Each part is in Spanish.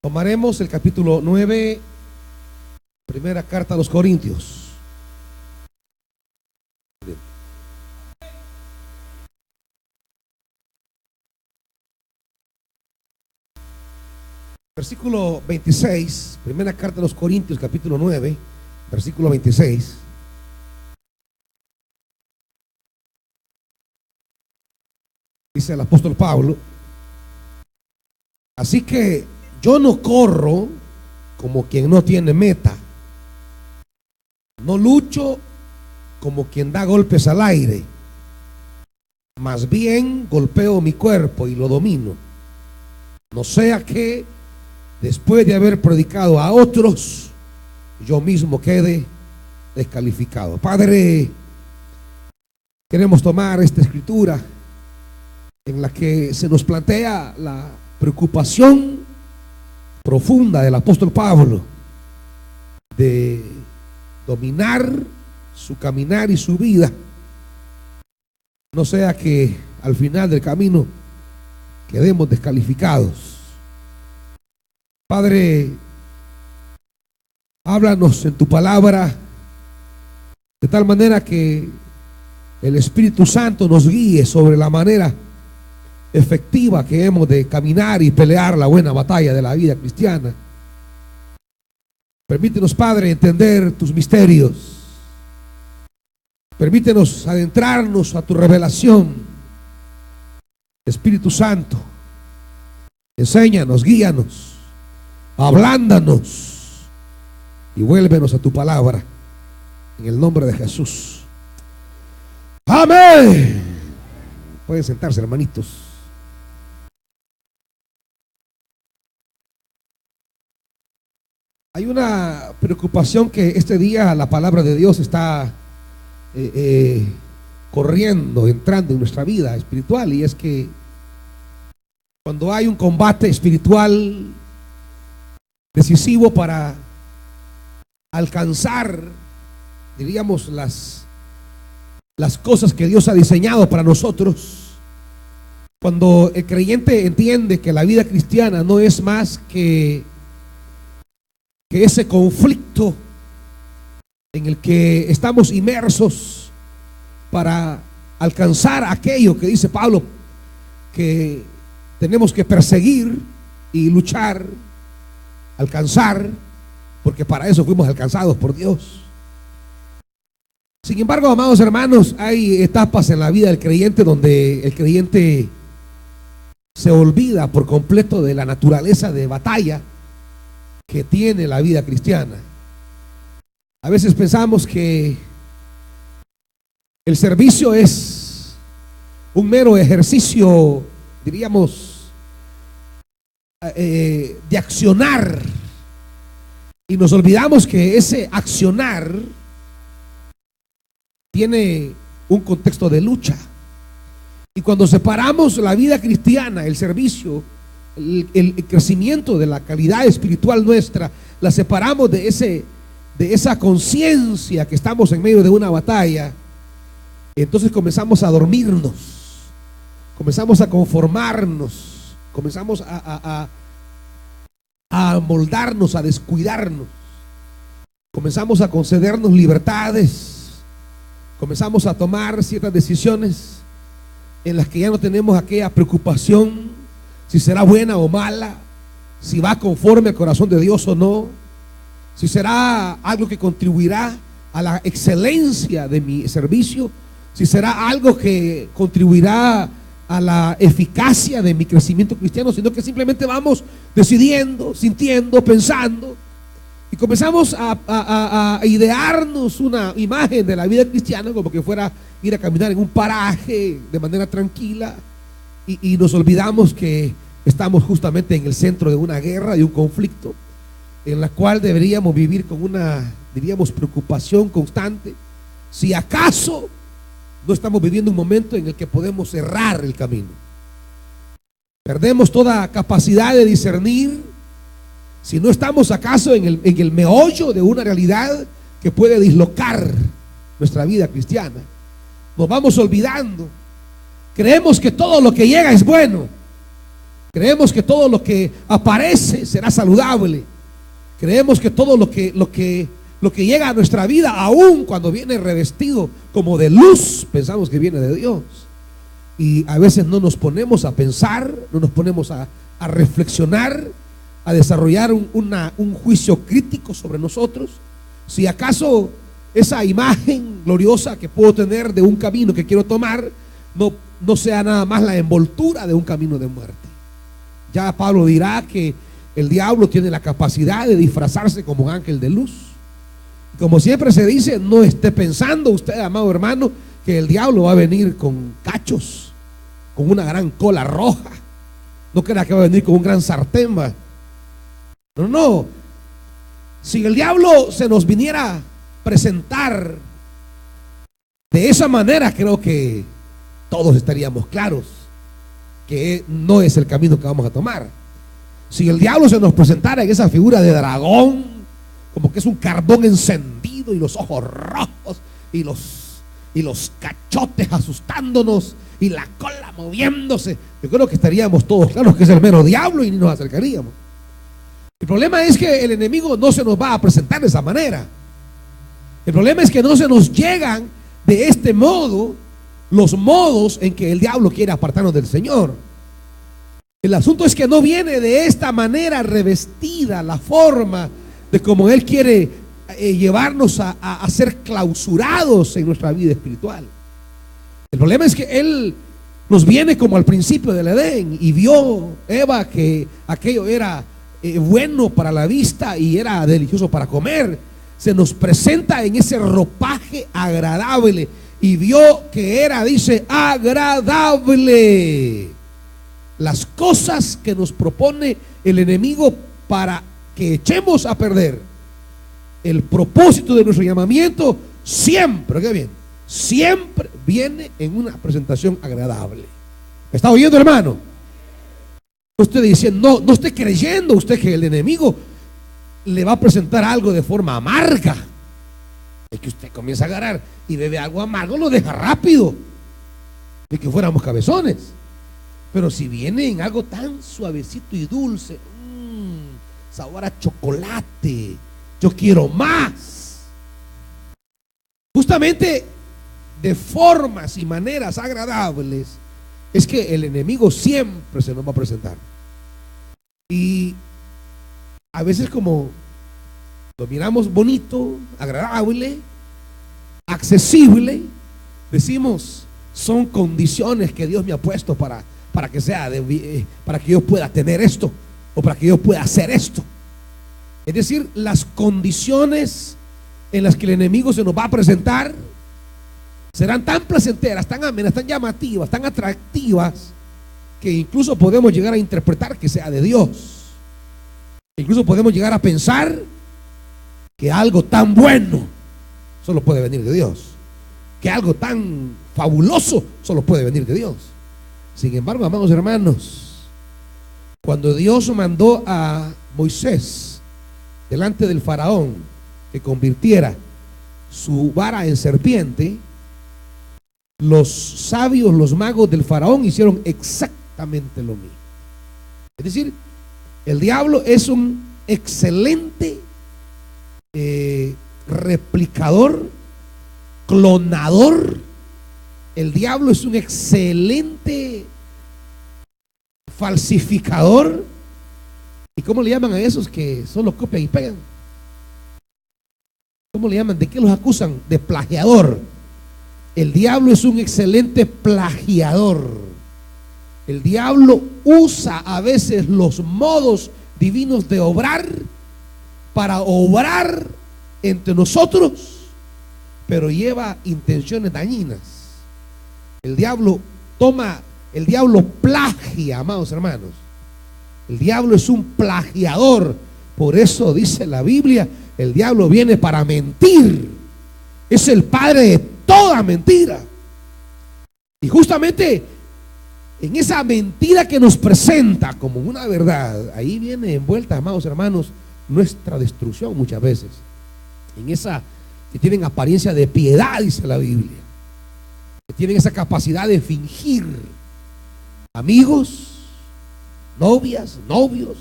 Tomaremos el capítulo 9, primera carta a los Corintios. Versículo 26, primera carta a los Corintios, capítulo 9, versículo 26. Dice el apóstol Pablo: así que yo no corro como quien no tiene meta, no lucho como quien da golpes al aire, más bien golpeo mi cuerpo y lo domino, no sea que después de haber predicado a otros, yo mismo quede descalificado. Padre, queremos tomar esta escritura en la que se nos plantea la preocupación profunda del apóstol Pablo de dominar su caminar y su vida, no sea que al final del camino quedemos descalificados. Padre, háblanos en tu palabra de tal manera que el Espíritu Santo nos guíe sobre la manera efectiva que hemos de caminar y pelear la buena batalla de la vida cristiana. Permítenos, Padre, entender tus misterios. Permítenos adentrarnos a tu revelación. Espíritu Santo, enséñanos, guíanos, ablándanos y vuélvenos a tu palabra, en el nombre de Jesús. Amén. Pueden sentarse, hermanitos. Hay una preocupación que este día la palabra de Dios está corriendo, entrando en nuestra vida espiritual, y es que cuando hay un combate espiritual decisivo para alcanzar, diríamos, las cosas que Dios ha diseñado para nosotros, cuando el creyente entiende que la vida cristiana no es más que ese conflicto en el que estamos inmersos para alcanzar aquello que dice Pablo que tenemos que perseguir y luchar, alcanzar, porque para eso fuimos alcanzados por Dios. Sin embargo, amados hermanos, hay etapas en la vida del creyente donde el creyente se olvida por completo de la naturaleza de batalla que tiene la vida cristiana. A veces pensamos que el servicio es un mero ejercicio, diríamos, de accionar, y nos olvidamos que ese accionar tiene un contexto de lucha. Y cuando separamos la vida cristiana, el servicio, el crecimiento de la calidad espiritual nuestra, la separamos de esa conciencia que estamos en medio de una batalla, entonces comenzamos a dormirnos, comenzamos a conformarnos, comenzamos a amoldarnos, a descuidarnos, comenzamos a concedernos libertades, comenzamos a tomar ciertas decisiones en las que ya no tenemos aquella preocupación si será buena o mala, si va conforme al corazón de Dios o no, si será algo que contribuirá a la excelencia de mi servicio, si será algo que contribuirá a la eficacia de mi crecimiento cristiano, sino que simplemente vamos decidiendo, sintiendo, pensando, y comenzamos a idearnos una imagen de la vida cristiana como que fuera ir a caminar en un paraje de manera tranquila, y nos olvidamos que estamos justamente en el centro de una guerra, de un conflicto, en la cual deberíamos vivir con una, diríamos, preocupación constante, si acaso no estamos viviendo un momento en el que podemos errar el camino. Perdemos toda capacidad de discernir si no estamos acaso en el meollo de una realidad que puede dislocar nuestra vida cristiana. Nos vamos olvidando. Creemos que todo lo que llega es bueno, Creemos que todo lo que aparece será saludable. Creemos que todo lo que llega a nuestra vida, aun cuando viene revestido como de luz, pensamos que viene de Dios. Y a veces no nos ponemos a pensar, no nos ponemos a reflexionar, a desarrollar un juicio crítico sobre nosotros. Si acaso esa imagen gloriosa que puedo tener de un camino que quiero tomar no sea nada más la envoltura de un camino de muerte. Ya Pablo dirá que el diablo tiene la capacidad de disfrazarse como ángel de luz. Como siempre se dice, no esté pensando usted, amado hermano, que el diablo va a venir con cachos, con una gran cola roja. No crea que va a venir con un gran sartén. No. Si el diablo se nos viniera a presentar de esa manera, creo que todos estaríamos claros que no es el camino que vamos a tomar. Si el diablo se nos presentara en esa figura de dragón, como que es un carbón encendido y los ojos rojos y los cachotes asustándonos y la cola moviéndose, yo creo que estaríamos todos claros que es el mero diablo y ni nos acercaríamos. El problema es que el enemigo no se nos va a presentar de esa manera. El problema es que no se nos llegan de este modo los modos en que el diablo quiere apartarnos del Señor. El asunto es que no viene de esta manera revestida, la forma de cómo Él quiere llevarnos a ser clausurados en nuestra vida espiritual. El problema es que Él nos viene como al principio del Edén y vio Eva que aquello era bueno para la vista y era delicioso para comer. Se nos presenta en ese ropaje agradable y vio que era, dice, agradable. Las cosas que nos propone el enemigo para que echemos a perder el propósito de nuestro llamamiento, siempre, ¿qué bien? Siempre viene en una presentación agradable. ¿Me está oyendo, hermano? Usted dice, no esté creyendo usted que el enemigo le va a presentar algo de forma amarga. Es que usted comienza a agarrar y bebe algo amargo, lo deja rápido. De que fuéramos cabezones. Pero si viene en algo tan suavecito y dulce, sabor a chocolate, yo quiero más. Justamente de formas y maneras agradables es que el enemigo siempre se nos va a presentar. Y a veces como lo miramos bonito, agradable, accesible, decimos, son condiciones que Dios me ha puesto para que sea para que yo pueda tener esto o para que yo pueda hacer esto. Es decir, las condiciones en las que el enemigo se nos va a presentar serán tan placenteras, tan amenas, tan llamativas, tan atractivas, que incluso podemos llegar a interpretar que sea de Dios. Incluso podemos llegar a pensar que algo tan bueno solo puede venir de Dios, que algo tan fabuloso solo puede venir de Dios. Sin embargo, amados hermanos, cuando Dios mandó a Moisés delante del faraón que convirtiera su vara en serpiente, los sabios, los magos del faraón hicieron exactamente lo mismo. Es decir, el diablo es un excelente replicador, clonador. El diablo es un excelente falsificador. ¿Y cómo le llaman a esos que solo copian y pegan? ¿Cómo le llaman? ¿De qué los acusan? De plagiador. El diablo es un excelente plagiador. El diablo usa a veces los modos divinos de obrar para obrar entre nosotros, pero lleva intenciones dañinas. El diablo plagia, amados hermanos. El diablo es un plagiador. Por eso dice la Biblia, el diablo viene para mentir. Es el padre de toda mentira. Y justamente en esa mentira que nos presenta como una verdad, ahí viene envuelta, amados hermanos, nuestra destrucción muchas veces. En esa que tienen apariencia de piedad, dice la Biblia, que tienen esa capacidad de fingir. Amigos, novias, novios,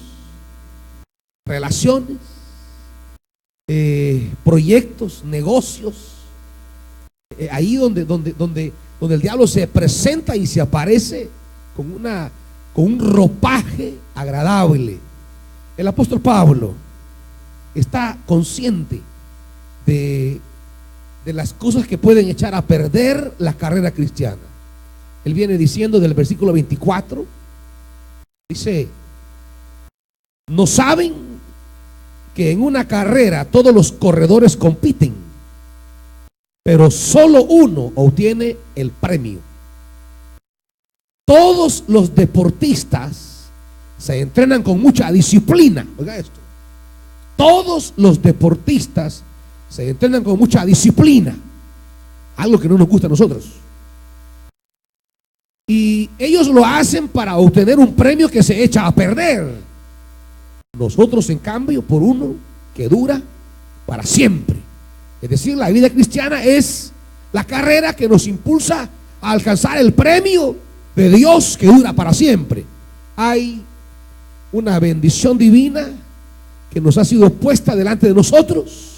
relaciones, proyectos, negocios. Ahí donde el diablo se presenta y se aparece con un ropaje agradable. El apóstol Pablo está consciente de las cosas que pueden echar a perder la carrera cristiana. Él viene diciendo del versículo 24, dice: ¿no saben que en una carrera todos los corredores compiten, pero solo uno obtiene el premio? Todos los deportistas se entrenan con mucha disciplina. Oiga esto. Todos los deportistas se entrenan con mucha disciplina, algo que no nos gusta a nosotros. Y ellos lo hacen para obtener un premio que se echa a perder. Nosotros, en cambio, por uno que dura para siempre. Es decir, la vida cristiana es la carrera que nos impulsa a alcanzar el premio de Dios que dura para siempre. Hay una bendición divina que nos ha sido puesta delante de nosotros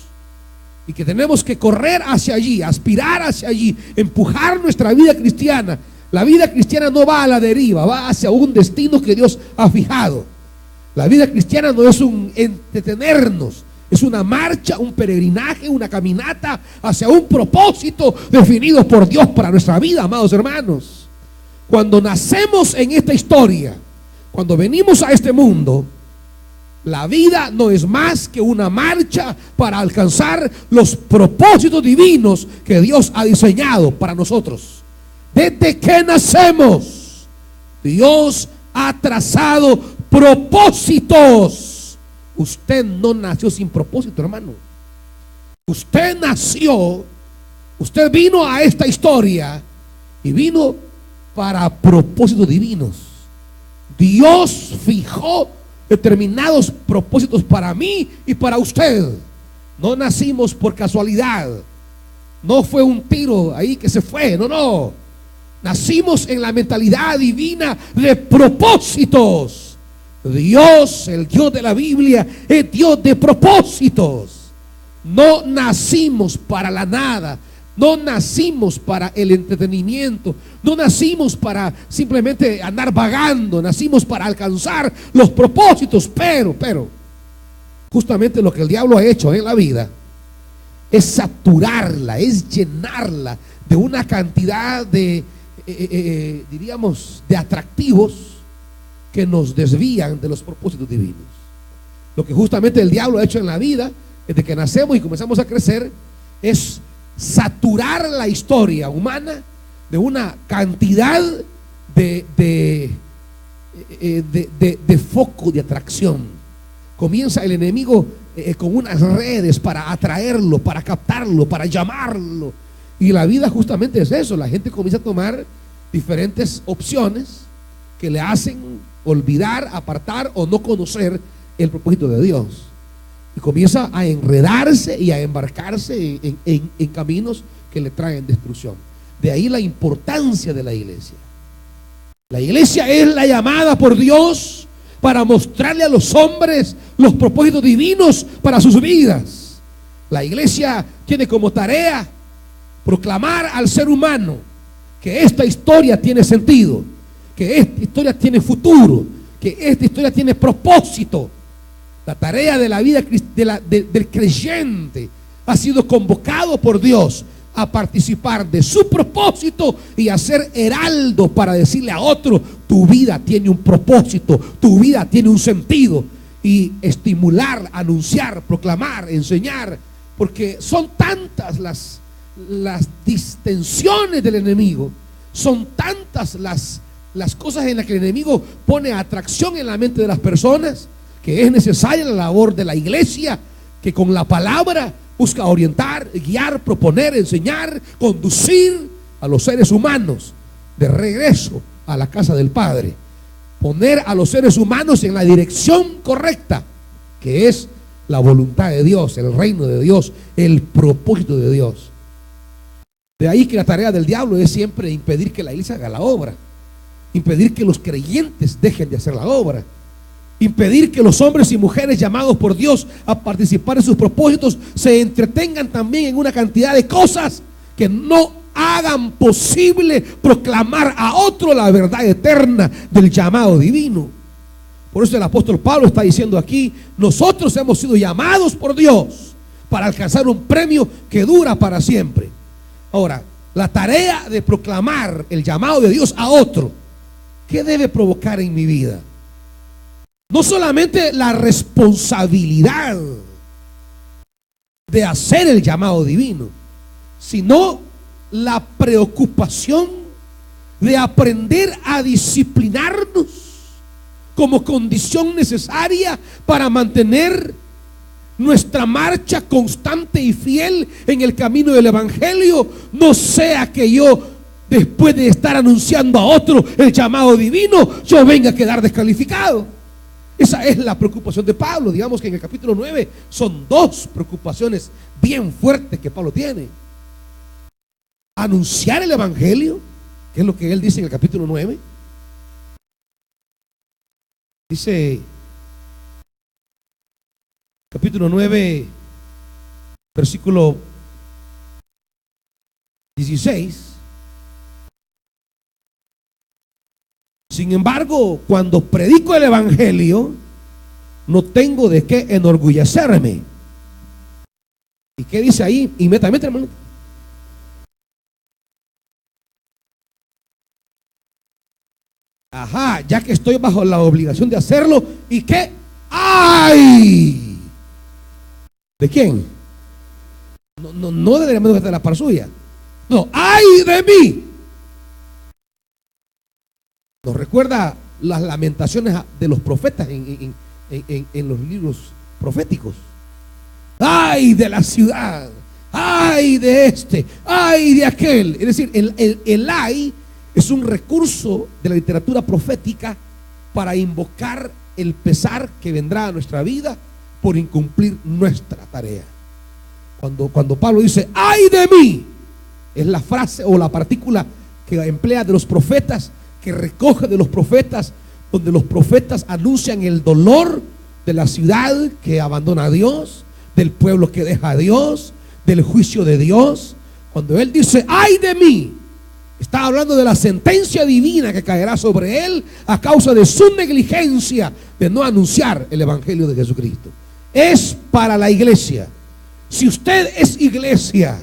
y que tenemos que correr hacia allí, aspirar hacia allí, empujar nuestra vida cristiana. La vida cristiana no va a la deriva, va hacia un destino que Dios ha fijado. La vida cristiana no es un entretenernos, es una marcha, un peregrinaje, una caminata hacia un propósito definido por Dios para nuestra vida, amados hermanos. Cuando nacemos en esta historia, cuando venimos a este mundo, la vida no es más que una marcha para alcanzar los propósitos divinos que Dios ha diseñado para nosotros. Desde que nacemos, Dios ha trazado propósitos. Usted no nació sin propósito, hermano. Usted nació, usted vino a esta historia y vino para propósitos divinos. Dios fijó determinados propósitos para mí y para usted. No nacimos por casualidad. No fue un tiro ahí que se fue, no. Nacimos en la mentalidad divina de propósitos. Dios, el Dios de la Biblia, es Dios de propósitos. No nacimos para la nada. No nacimos para el entretenimiento. No nacimos para simplemente andar vagando. Nacimos para alcanzar los propósitos. Pero justamente lo que el diablo ha hecho en la vida es saturarla, es llenarla de una cantidad de diríamos, de atractivos que nos desvían de los propósitos divinos. Lo que justamente el diablo ha hecho en la vida, desde que nacemos y comenzamos a crecer, es saturar la historia humana de una cantidad de foco de atracción. Comienza el enemigo con unas redes para atraerlo, para captarlo, para llamarlo. Y la vida justamente es eso. La gente comienza a tomar diferentes opciones que le hacen olvidar, apartar o no conocer el propósito de Dios. Y comienza a enredarse y a embarcarse en caminos que le traen destrucción. De ahí la importancia de la iglesia. La iglesia es la llamada por Dios para mostrarle a los hombres los propósitos divinos para sus vidas. La iglesia tiene como tarea proclamar al ser humano que esta historia tiene sentido, que esta historia tiene futuro, que esta historia tiene propósito. La tarea de la vida del creyente ha sido convocado por Dios a participar de su propósito y a ser heraldo para decirle a otro: tu vida tiene un propósito, tu vida tiene un sentido. Y estimular, anunciar, proclamar, enseñar, porque son tantas las distensiones del enemigo, son tantas las cosas en las que el enemigo pone atracción en la mente de las personas, que es necesaria la labor de la iglesia, que con la palabra busca orientar, guiar, proponer, enseñar, conducir a los seres humanos de regreso a la casa del Padre, poner a los seres humanos en la dirección correcta, que es la voluntad de Dios, el reino de Dios, el propósito de Dios. De ahí que la tarea del diablo es siempre impedir que la iglesia haga la obra. impedir que los creyentes dejen de hacer la obra, impedir que los hombres y mujeres llamados por Dios a participar en sus propósitos se entretengan también en una cantidad de cosas que no hagan posible proclamar a otro la verdad eterna del llamado divino. Por eso el apóstol Pablo está diciendo aquí: nosotros hemos sido llamados por Dios para alcanzar un premio que dura para siempre. Ahora, la tarea de proclamar el llamado de Dios a otro, ¿qué debe provocar en mi vida? No solamente la responsabilidad de hacer el llamado divino, sino la preocupación de aprender a disciplinarnos como condición necesaria para mantener nuestra marcha constante y fiel en el camino del evangelio. No sea que yo, después de estar anunciando a otro el llamado divino, yo venga a quedar descalificado. Esa es la preocupación de Pablo. Digamos que en el capítulo 9 son dos preocupaciones bien fuertes que Pablo tiene: anunciar el evangelio, que es lo que él dice en el capítulo 9. Dice capítulo 9, versículo 16: sin embargo, cuando predico el evangelio, no tengo de qué enorgullecerme. ¿Y qué dice ahí? Inmediatamente, hermano. Ajá, ya que estoy bajo la obligación de hacerlo. ¿Y qué? ¡Ay! ¿De quién? No deberíamos de la par suya. No, ¡ay de mí! Nos recuerda las lamentaciones de los profetas en los libros proféticos. ¡Ay de la ciudad! ¡Ay de este! ¡Ay de aquel! Es decir, el ay es un recurso de la literatura profética para invocar el pesar que vendrá a nuestra vida por incumplir nuestra tarea. Cuando Pablo dice ¡ay de mí!, es la frase o la partícula que emplea de los profetas, que recoge de los profetas, donde los profetas anuncian el dolor de la ciudad que abandona a Dios, del pueblo que deja a Dios, del juicio de Dios. Cuando él dice ¡ay de mí!, está hablando de la sentencia divina que caerá sobre él a causa de su negligencia de no anunciar el evangelio de Jesucristo. Es para la iglesia. Si usted es iglesia,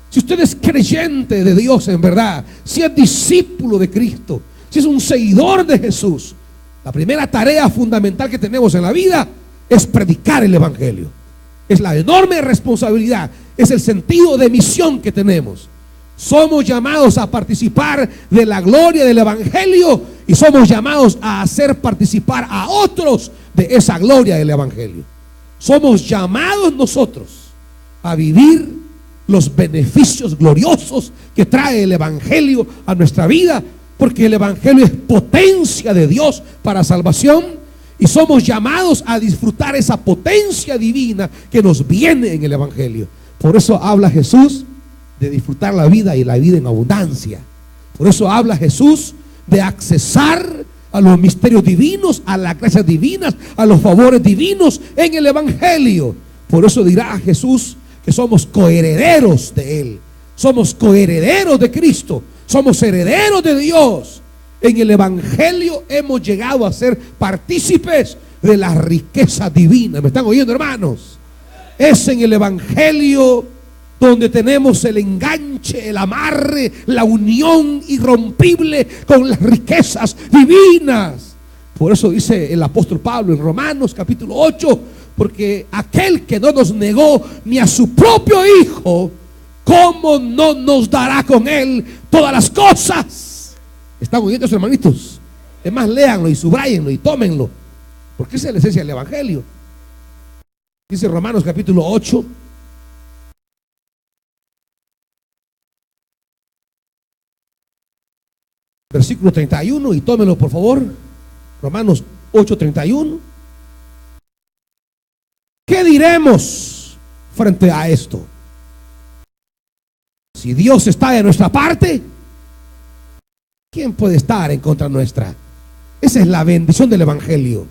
si usted es creyente de Dios en verdad, si es discípulo de Cristo, si es un seguidor de Jesús, la primera tarea fundamental que tenemos en la vida es predicar el evangelio. Es la enorme responsabilidad, es el sentido de misión que tenemos. Somos llamados a participar de la gloria del evangelio y somos llamados a hacer participar a otros de esa gloria del evangelio. Somos llamados nosotros a vivir los beneficios gloriosos que trae el evangelio a nuestra vida, porque el evangelio es potencia de Dios para salvación, y somos llamados a disfrutar esa potencia divina que nos viene en el evangelio. Por eso habla Jesús de disfrutar la vida y la vida en abundancia. Por eso habla Jesús de accesar a los misterios divinos, a las gracias divinas, a los favores divinos en el evangelio. Por eso dirá Jesús que somos coherederos de él, somos coherederos de Cristo, somos herederos de Dios. En el evangelio hemos llegado a ser partícipes de la riqueza divina. ¿Me están oyendo, hermanos? Es en el evangelio donde tenemos el enganche, el amarre, la unión irrompible con las riquezas divinas. Por eso dice el apóstol Pablo en Romanos capítulo 8, porque aquel que no nos negó ni a su propio Hijo, ¿cómo no nos dará con él todas las cosas? ¿Están oyendo, hermanitos? Es más, léanlo y subrayenlo y tómenlo, porque esa es la esencia del evangelio. Dice Romanos capítulo 8, versículo 31, y tómenlo por favor. Romanos 8:31. ¿Qué diremos frente a esto? Si Dios está de nuestra parte, ¿quién puede estar en contra nuestra? Esa es la bendición del Evangelio.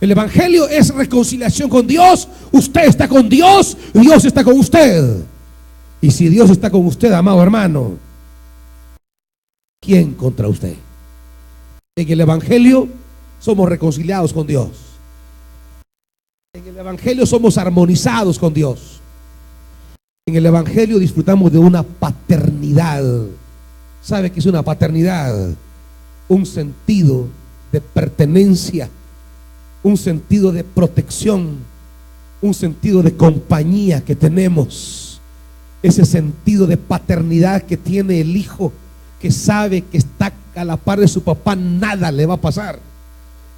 El Evangelio es reconciliación con Dios. Usted está con Dios, Dios está con usted. Y si Dios está con usted, amado hermano, ¿quién contra usted? En el Evangelio somos reconciliados con Dios. En el Evangelio somos armonizados con Dios. En el Evangelio disfrutamos de una paternidad. ¿Sabe qué es una paternidad? Un sentido de pertenencia, un sentido de protección, un sentido de compañía que tenemos. Ese sentido de paternidad que tiene el hijo, que sabe que está a la par de su papá, nada le va a pasar,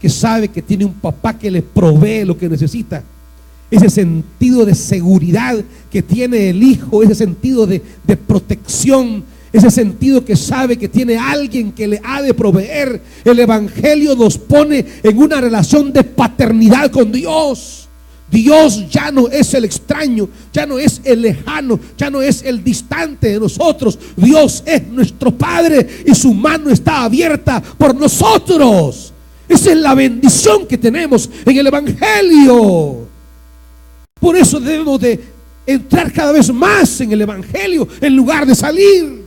que sabe que tiene un papá que le provee lo que necesita. Ese sentido de seguridad que tiene el hijo, ese sentido de protección, ese sentido que sabe que tiene alguien que le ha de proveer. El Evangelio nos pone en una relación de paternidad con Dios. Dios ya no es el extraño, ya no es el lejano, ya no es el distante de nosotros. Dios es nuestro Padre y su mano está abierta por nosotros. Esa es la bendición que tenemos en el Evangelio. Por eso debemos de entrar cada vez más en el Evangelio en lugar de salir.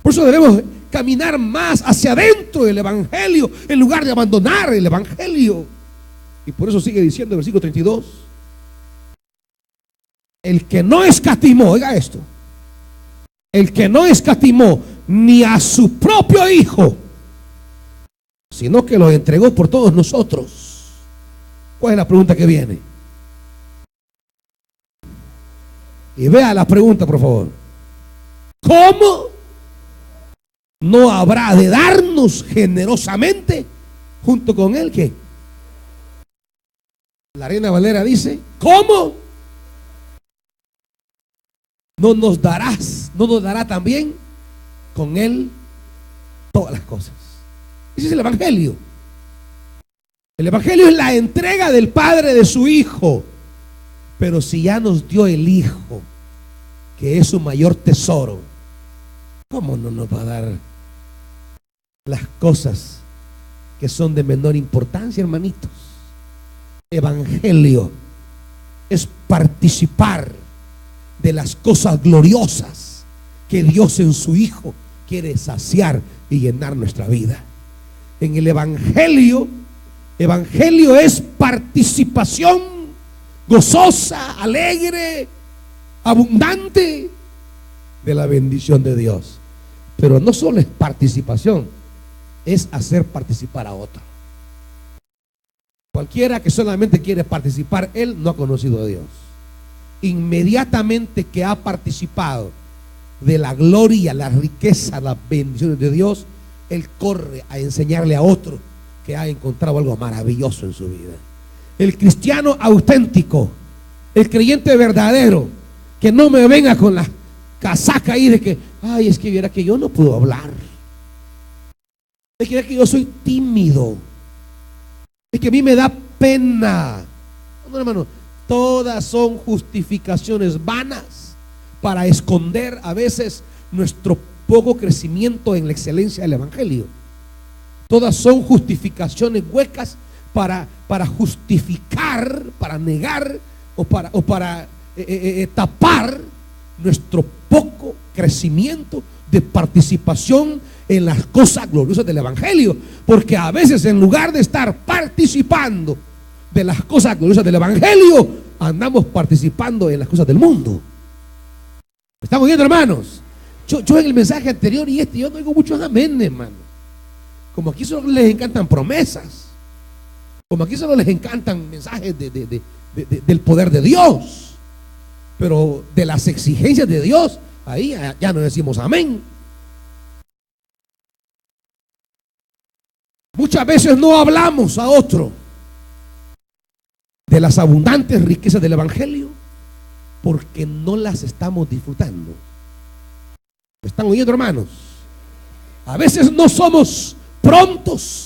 Por eso debemos caminar más hacia adentro del Evangelio en lugar de abandonar el Evangelio. Y por eso sigue diciendo el versículo 32: el que no escatimó, oiga esto, el que no escatimó ni a su propio hijo, sino que lo entregó por todos nosotros. ¿Cuál es la pregunta que viene? Y vea la pregunta, por favor. ¿Cómo no habrá de darnos generosamente junto con él? ¿Qué? La Reina Valera dice: ¿cómo no nos dará también con él todas las cosas? Ese es el Evangelio. El Evangelio es la entrega del Padre de su Hijo. Pero si ya nos dio el Hijo, que es su mayor tesoro, ¿cómo no nos va a dar las cosas que son de menor importancia, hermanitos? Evangelio es participar de las cosas gloriosas que Dios en su Hijo quiere saciar y llenar nuestra vida. En el Evangelio es participación gozosa, alegre, abundante de la bendición de Dios. Pero no solo es participación, es hacer participar a otro. Cualquiera que solamente quiere participar, él no ha conocido a Dios. Inmediatamente que ha participado de la gloria, la riqueza, las bendiciones de Dios, él corre a enseñarle a otro que ha encontrado algo maravilloso en su vida. El cristiano auténtico, el creyente verdadero, que no me venga con la casaca ahí de que, ay, es que viera que yo no puedo hablar, es que viera que yo soy tímido, es que a mí me da pena. No, hermano, todas son justificaciones vanas para esconder a veces nuestro poco crecimiento en la excelencia del Evangelio. Todas son justificaciones huecas para justificar, para negar o para tapar nuestro poco crecimiento de participación en las cosas gloriosas del Evangelio. Porque a veces, en lugar de estar participando de las cosas gloriosas del Evangelio, andamos participando en las cosas del mundo. ¿Estamos viendo, hermanos? Yo en el mensaje anterior y yo no oigo muchos amén, hermano. Como aquí solo les encantan promesas, como aquí solo les encantan mensajes del poder de Dios, pero de las exigencias de Dios, ahí ya no decimos amén. Muchas veces no hablamos a otro de las abundantes riquezas del Evangelio porque no las estamos disfrutando. ¿Me están oyendo, hermanos? A veces no somos prontos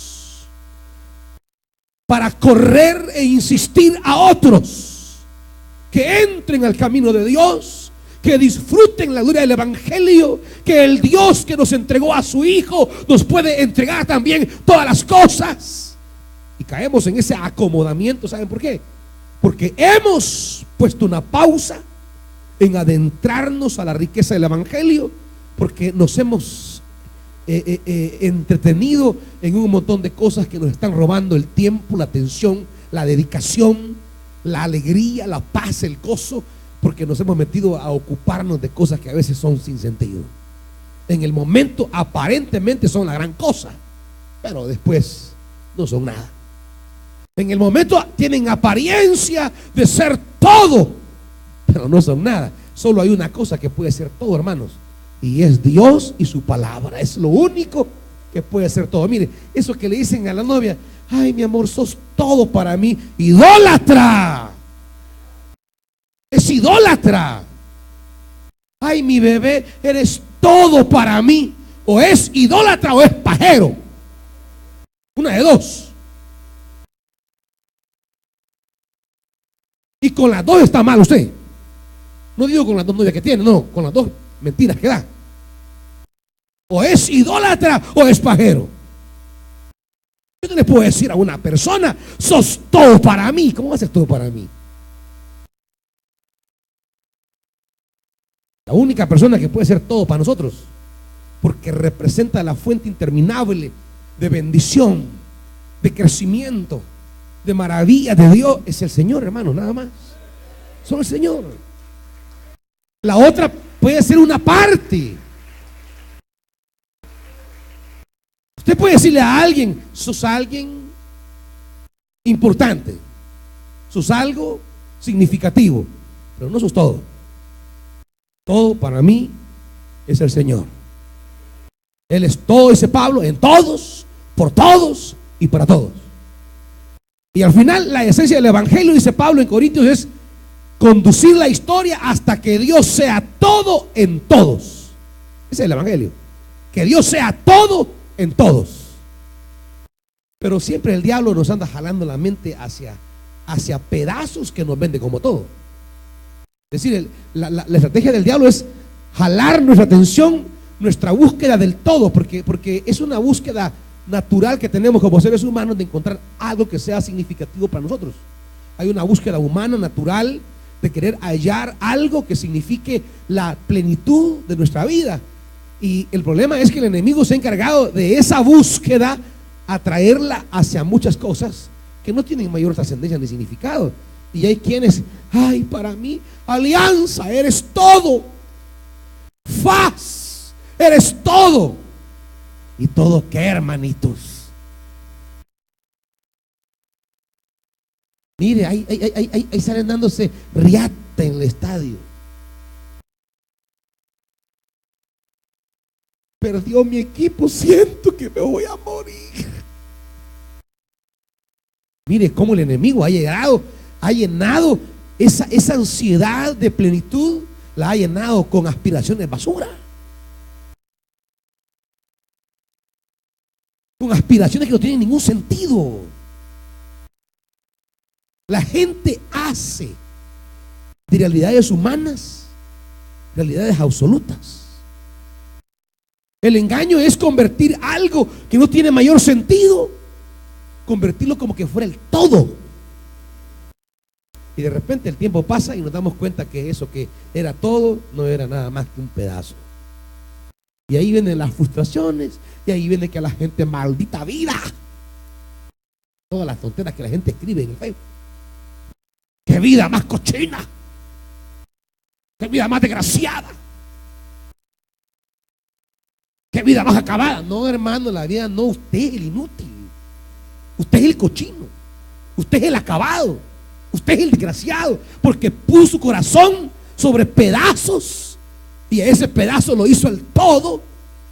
para correr e insistir a otros que entren al camino de Dios, que disfruten la gloria del evangelio, que el Dios que nos entregó a su Hijo nos puede entregar también todas las cosas. Y caemos en ese acomodamiento. ¿Saben por qué? Porque hemos puesto una pausa en adentrarnos a la riqueza del evangelio, porque nos hemos entretenido en un montón de cosas que nos están robando el tiempo, la atención, la dedicación, la alegría, la paz, el gozo, porque nos hemos metido a ocuparnos de cosas que a veces son sin sentido. En el momento aparentemente son la gran cosa, pero después no son nada. En el momento tienen apariencia de ser todo, pero no son nada. Solo hay una cosa que puede ser todo, hermanos, y es Dios y su palabra. Es lo único que puede ser todo. Mire, eso que le dicen a la novia: ay, mi amor, sos todo para mí. Idólatra. Es idólatra. Ay, mi bebé, eres todo para mí. O es idólatra o es pajero. Una de dos. Y con las dos está mal usted. No digo con las dos novias que tiene, no, con las dos mentiras que da. O es idólatra o es pajero. Yo no le puedo decir a una persona: sos todo para mí. ¿Cómo va a ser todo para mí? La única persona que puede ser todo para nosotros, porque representa la fuente interminable de bendición, de crecimiento, de maravilla de Dios, es el Señor, hermano, nada más. Solo el Señor. La otra puede ser una parte. Usted puede decirle a alguien: sos alguien importante, sos algo significativo, pero no sos todo. Todo para mí es el Señor. Él es todo, dice Pablo, en todos, por todos y para todos. Y al final la esencia del evangelio, dice Pablo en Corintios, es conducir la historia hasta que Dios sea todo en todos. Ese es el evangelio. Que Dios sea todo en todos. Pero siempre el diablo nos anda jalando la mente hacia pedazos que nos vende como todo. Es decir, la estrategia del diablo es jalar nuestra atención, nuestra búsqueda del todo, porque es una búsqueda natural que tenemos como seres humanos de encontrar algo que sea significativo para nosotros. Hay una búsqueda humana natural de querer hallar algo que signifique la plenitud de nuestra vida. Y el problema es que el enemigo se ha encargado de esa búsqueda atraerla hacia muchas cosas que no tienen mayor trascendencia ni significado. Y hay quienes: ay, para mí, Alianza, eres todo. Faz, eres todo. ¿Y todo qué, hermanitos? Mire, ahí salen dándose riata en el estadio. Perdió mi equipo, siento que me voy a morir. Mire cómo el enemigo ha llenado esa ansiedad de plenitud, la ha llenado con aspiraciones basura, con aspiraciones que no tienen ningún sentido. La gente hace de realidades humanas realidades absolutas. El engaño es convertir algo que no tiene mayor sentido, convertirlo como que fuera el todo. Y de repente el tiempo pasa y nos damos cuenta que eso que era todo no era nada más que un pedazo. Y ahí vienen las frustraciones, y ahí viene que la gente: maldita vida. Todas las tonteras que la gente escribe en el Facebook. ¡Qué vida más cochina! ¡Qué vida más desgraciada! ¡Qué vida más acabada! No, hermano, la vida no. Usted es el inútil. Usted es el cochino. Usted es el acabado. Usted es el desgraciado, porque puso su corazón sobre pedazos y ese pedazo lo hizo el todo.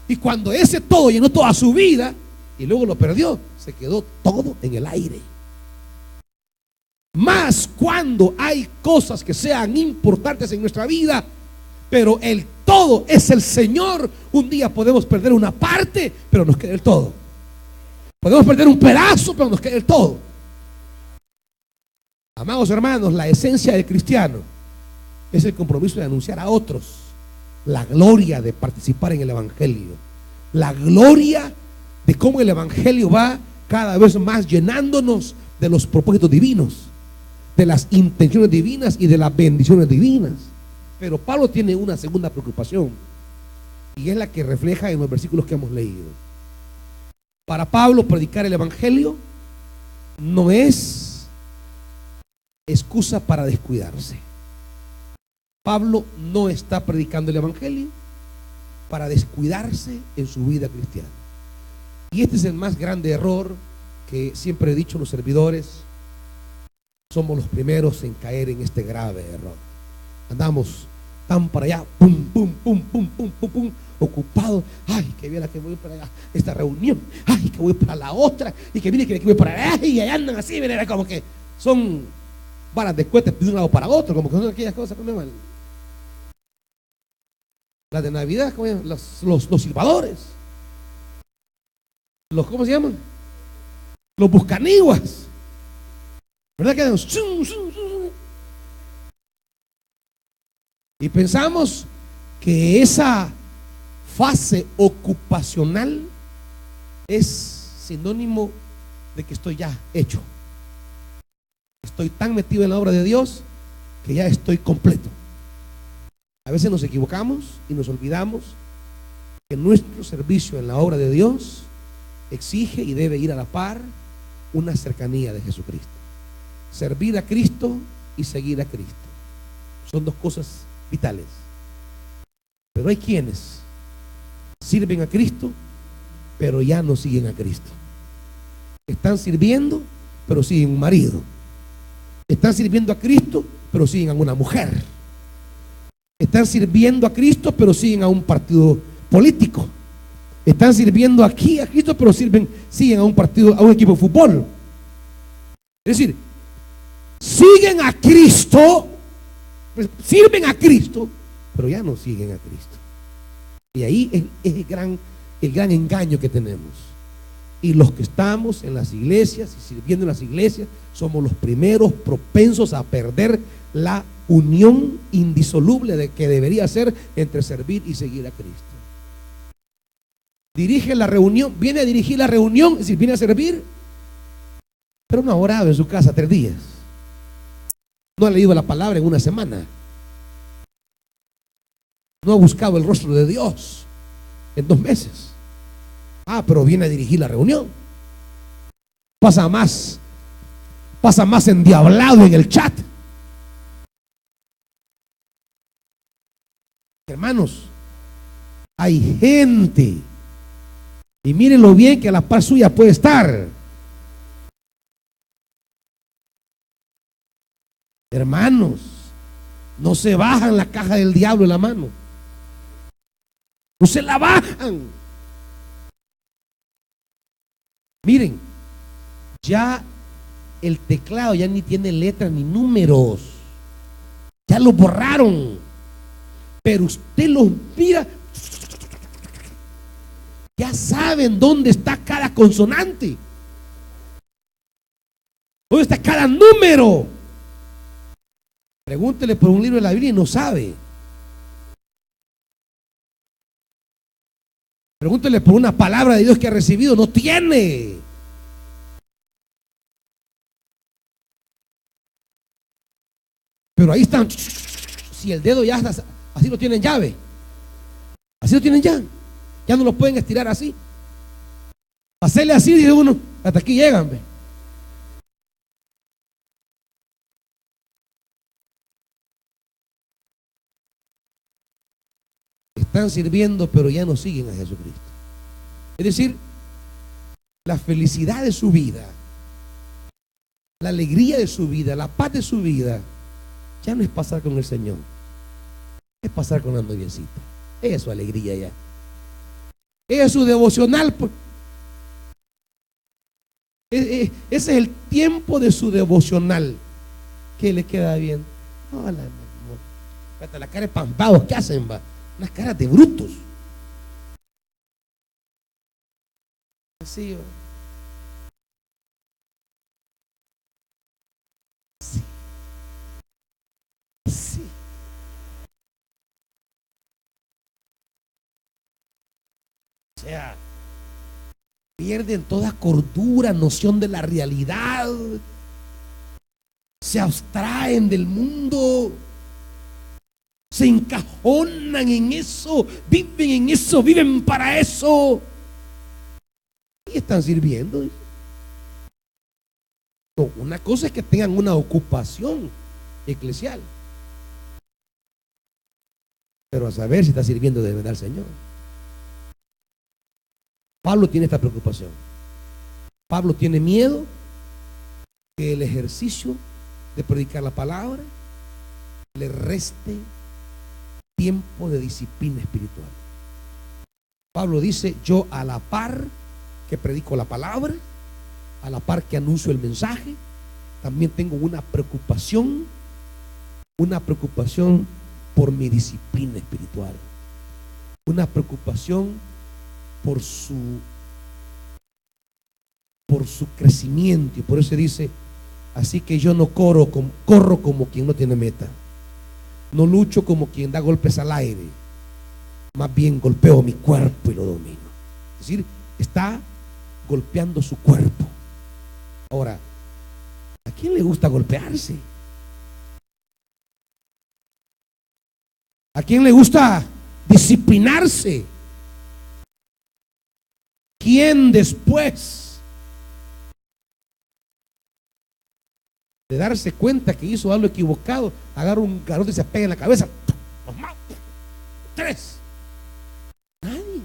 Y cuando ese todo llenó toda su vida y luego lo perdió, se quedó todo en el aire. Más cuando hay cosas que sean importantes en nuestra vida, pero el todo es el Señor. Un día podemos perder una parte, pero nos queda el todo. Podemos perder un pedazo, pero nos queda el todo. Amados hermanos, la esencia del cristiano es el compromiso de anunciar a otros la gloria de participar en el Evangelio, la gloria de cómo el Evangelio va cada vez más llenándonos de los propósitos divinos, de las intenciones divinas y de las bendiciones divinas. Pero Pablo tiene una segunda preocupación, y es la que refleja en los versículos que hemos leído. Para Pablo, predicar el Evangelio no es excusa para descuidarse. Pablo no está predicando el Evangelio para descuidarse en su vida cristiana. Y este es el más grande error que siempre he dicho los servidores. Somos los primeros en caer en este grave error. Andamos tan para allá, pum, pum, pum, pum, pum, pum, pum, ocupados. Ay, que viene que voy para allá, esta reunión. Ay, que voy para la otra. Y que viene que voy para allá. Y allá andan así, miren, como que son varas de cohetes de un lado para otro, como que son aquellas cosas que me van. Las de Navidad, ¿cómo se llaman? Los silbadores. ¿Cómo se llaman? Los buscaniguas. ¿Verdad que andan? Y pensamos que esa fase ocupacional es sinónimo de que estoy ya hecho. Estoy tan metido en la obra de Dios que ya estoy completo. A veces nos equivocamos y nos olvidamos que nuestro servicio en la obra de Dios exige y debe ir a la par una cercanía de Jesucristo. Servir a Cristo y seguir a Cristo son dos cosas vitales. Pero hay quienes sirven a Cristo, pero ya no siguen a Cristo. Están sirviendo, pero siguen un marido. Están sirviendo a Cristo, pero siguen a una mujer. Están sirviendo a Cristo, pero siguen a un partido político. Están sirviendo aquí a Cristo, pero siguen a un partido, a un equipo de fútbol. Es decir, siguen a Cristo, sirven a Cristo, pero ya no siguen a Cristo. Y ahí es el gran engaño que tenemos. Y los que estamos en las iglesias y sirviendo en las iglesias somos los primeros propensos a perder la unión indisoluble de que debería ser entre servir y seguir a Cristo. Dirige la reunión, viene a dirigir la reunión, es decir, viene a servir, pero no ha orado en su casa 3 días. No ha leído la palabra en una semana. No ha buscado el rostro de Dios en 2 meses. Pero viene a dirigir la reunión. Pasa más endiablado en el chat. Hermanos, hay gente, y miren lo bien que a la par suya puede estar. Hermanos, no se bajan la caja del diablo en la mano. No se la bajan. Miren, ya el teclado ya ni tiene letras ni números. Ya lo borraron. Pero usted los mira, ya saben dónde está cada consonante, dónde está cada número. Pregúntele por un libro de la Biblia y no sabe. Pregúntele por una palabra de Dios que ha recibido, no tiene. Pero ahí están. Si el dedo ya está, así lo tienen llave. Así lo tienen ya. Ya no lo pueden estirar así. Hacerle así, dice uno, hasta aquí llegan. ¿Ve? Están sirviendo, pero ya no siguen a Jesucristo. Es decir, la felicidad de su vida, la alegría de su vida, la paz de su vida, ya no es pasar con el Señor, es pasar con la noviecita. Es su alegría ya. Es su devocional. Ese es el tiempo de su devocional. ¿Qué le queda bien? Hola, mi amor. La cara de pampados, ¿qué hacen? Va? Unas caras de brutos. Así, va. Sí. Sí. sea, pierden toda cordura, noción de la realidad, se abstraen del mundo, se encajonan en eso, viven para eso. Y están sirviendo. No, una cosa es que tengan una ocupación eclesial, pero a saber si está sirviendo de verdad al Señor. Pablo tiene esta preocupación. Pablo tiene miedo que el ejercicio de predicar la palabra le reste tiempo de disciplina espiritual. Pablo dice: yo a la par que predico la palabra, a la par que anuncio el mensaje, también tengo una preocupación por mi disciplina espiritual, una preocupación por su crecimiento. Y por eso dice: así que yo no corro como quien no tiene meta, no lucho como quien da golpes al aire, más bien golpeo mi cuerpo y lo domino. Es decir, está golpeando su cuerpo. Ahora, ¿a quién le gusta golpearse? ¿A quién le gusta disciplinarse? ¿Quién después de darse cuenta que hizo algo equivocado, agarra un garrote y se pega en la cabeza? Tres. Nadie.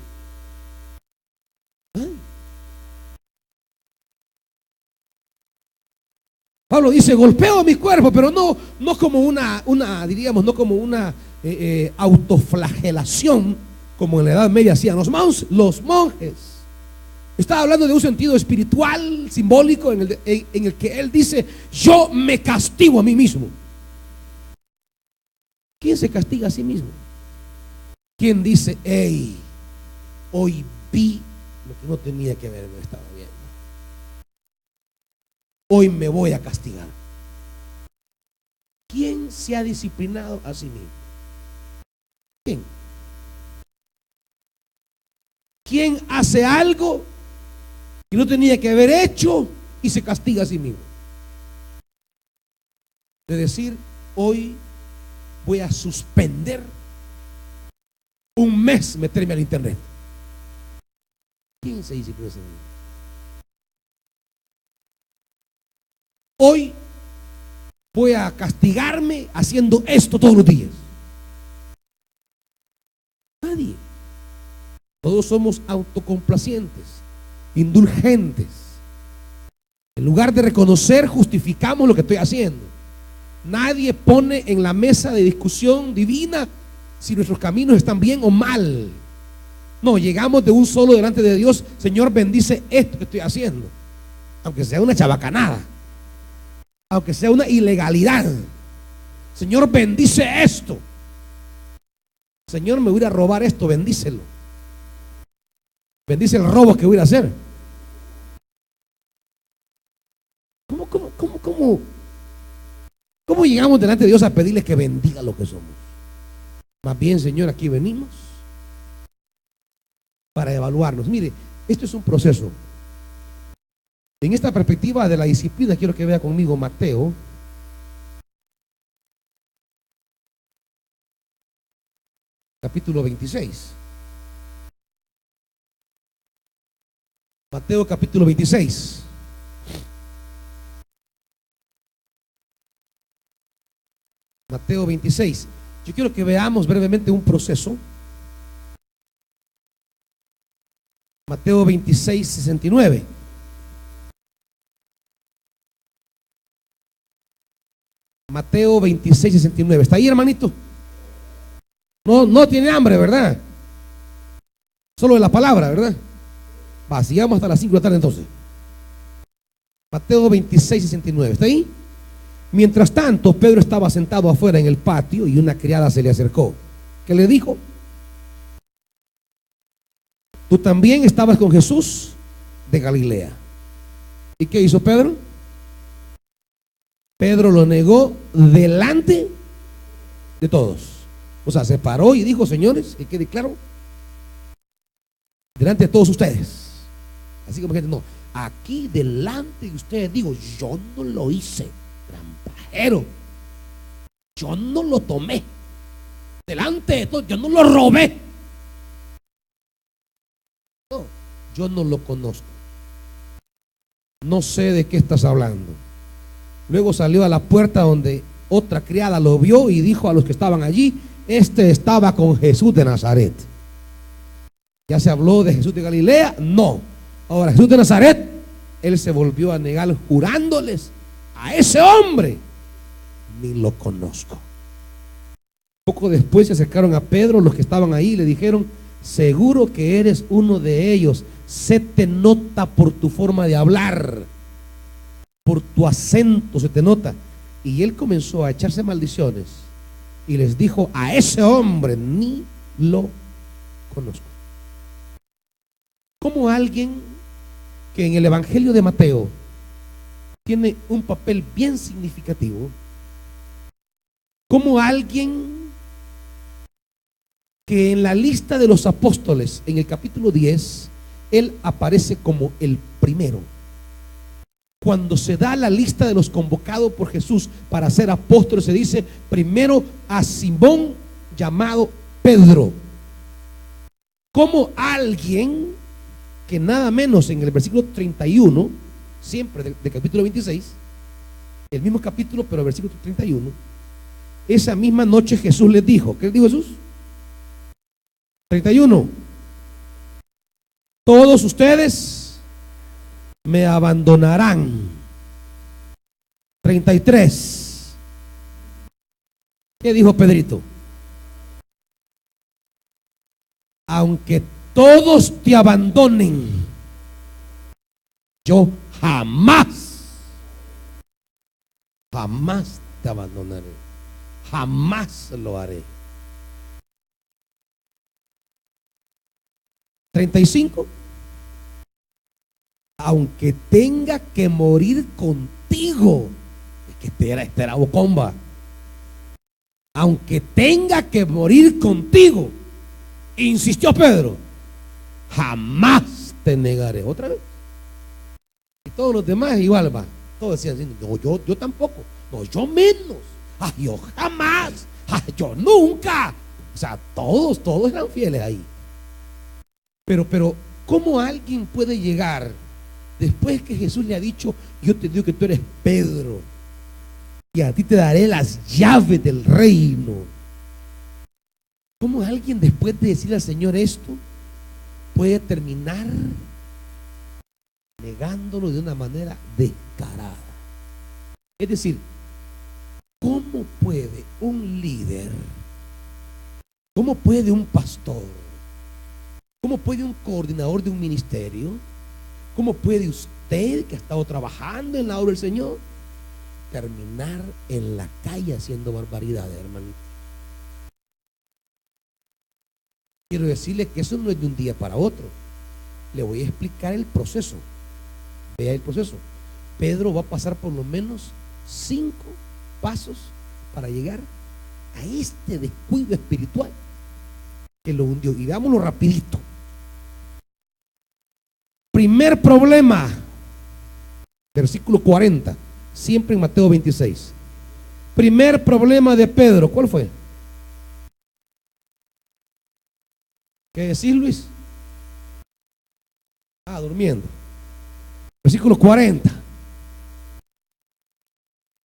Pablo dice: golpeo mi cuerpo, pero no como una diríamos, no como una autoflagelación como en la Edad Media hacían los monjes. Estaba hablando de un sentido espiritual, simbólico, en el que él dice: yo me castigo a mí mismo. ¿Quién se castiga a sí mismo? ¿Quién dice: hey, hoy vi lo que no tenía que ver, me estaba viendo, hoy me voy a castigar? ¿Quién se ha disciplinado a sí mismo? ¿Quién? ¿Quién hace algo que no tenía que haber hecho y se castiga a sí mismo? De decir: hoy voy a suspender un mes meterme al internet. ¿Quién se disciplina a sí mismo? Hoy voy a castigarme haciendo esto todos los días. Nadie. Todos somos autocomplacientes, indulgentes. En lugar de reconocer, justificamos lo que estoy haciendo. Nadie pone en la mesa de discusión divina si nuestros caminos están bien o mal. No, llegamos de un solo delante de Dios: Señor, bendice esto que estoy haciendo, aunque sea una chabacanada, aunque sea una ilegalidad. Señor, bendice esto. Señor, me voy a robar esto, bendícelo. Bendice el robo que voy a hacer. ¿Cómo llegamos delante de Dios a pedirle que bendiga lo que somos? Más bien, Señor, aquí venimos para evaluarnos. Mire, esto es un proceso. En esta perspectiva de la disciplina, quiero que vea conmigo Mateo capítulo 26. Mateo capítulo 26. Mateo 26. Yo quiero que veamos brevemente un proceso. Mateo 26, 69. Mateo 26, 69. ¿Está ahí, hermanito? No tiene hambre, ¿verdad? Solo de la palabra, ¿verdad? Va, sigamos hasta las 5 de la tarde entonces. Mateo 26, 69. ¿Está ahí? Mientras tanto, Pedro estaba sentado afuera en el patio y una criada se le acercó, que le dijo: tú también estabas con Jesús de Galilea. ¿Y qué hizo Pedro? Pedro lo negó delante de todos. O sea, se paró y dijo: señores, que quede claro, delante de todos ustedes. Así como que no, aquí delante de ustedes digo, yo no lo hice, trampajero. Yo no lo tomé. Delante de todos, yo no lo robé. No, yo no lo conozco. No sé de qué estás hablando. Luego salió a la puerta donde otra criada lo vio y dijo a los que estaban allí, este estaba con Jesús de Nazaret. ¿Ya se habló de Jesús de Galilea? No. Ahora Jesús de Nazaret, él se volvió a negar jurándoles, a ese hombre ni lo conozco. Poco después se acercaron a Pedro los que estaban ahí y le dijeron, seguro que eres uno de ellos, se te nota por tu forma de hablar, por tu acento se te nota. Y él comenzó a echarse maldiciones y les dijo, a ese hombre ni lo conozco. Como alguien que en el Evangelio de Mateo tiene un papel bien significativo, como alguien que en la lista de los apóstoles, en el capítulo 10, él aparece como el primero. Cuando se da la lista de los convocados por Jesús para ser apóstoles, se dice primero a Simón llamado Pedro. Como alguien que nada menos en el versículo 31, siempre del capítulo 26, el mismo capítulo, pero el versículo 31, esa misma noche Jesús les dijo, ¿qué les dijo Jesús? 31. Todos ustedes me abandonarán. 33. ¿Qué dijo Pedrito? Aunque todos te abandonen, yo jamás te abandonaré. Jamás lo haré. 35. Aunque tenga que morir contigo. Es que esta era Bocomba. Aunque tenga que morir contigo, insistió Pedro, jamás te negaré. Otra vez. Y todos los demás igual va. Todos decían, no, yo tampoco. No, yo menos. Yo jamás. Yo nunca. O sea, todos eran fieles ahí. Pero, ¿cómo alguien puede llegar después que Jesús le ha dicho, yo te digo que tú eres Pedro y a ti te daré las llaves del reino? ¿Cómo alguien después de decirle al Señor esto puede terminar negándolo de una manera descarada? Es decir, ¿cómo puede un líder, cómo puede un pastor, cómo puede un coordinador de un ministerio, cómo puede usted que ha estado trabajando en la obra del Señor terminar en la calle haciendo barbaridades, hermanito? Quiero decirle que eso no es de un día para otro. Le voy a explicar el proceso. Vea el proceso. Pedro va a pasar por lo menos 5 pasos para llegar a este descuido espiritual que lo hundió. Y veámoslo rapidito. Primer problema, versículo 40, siempre en Mateo 26. Primer problema de Pedro, ¿cuál fue? ¿Qué decís, Luis? Durmiendo. Versículo 40.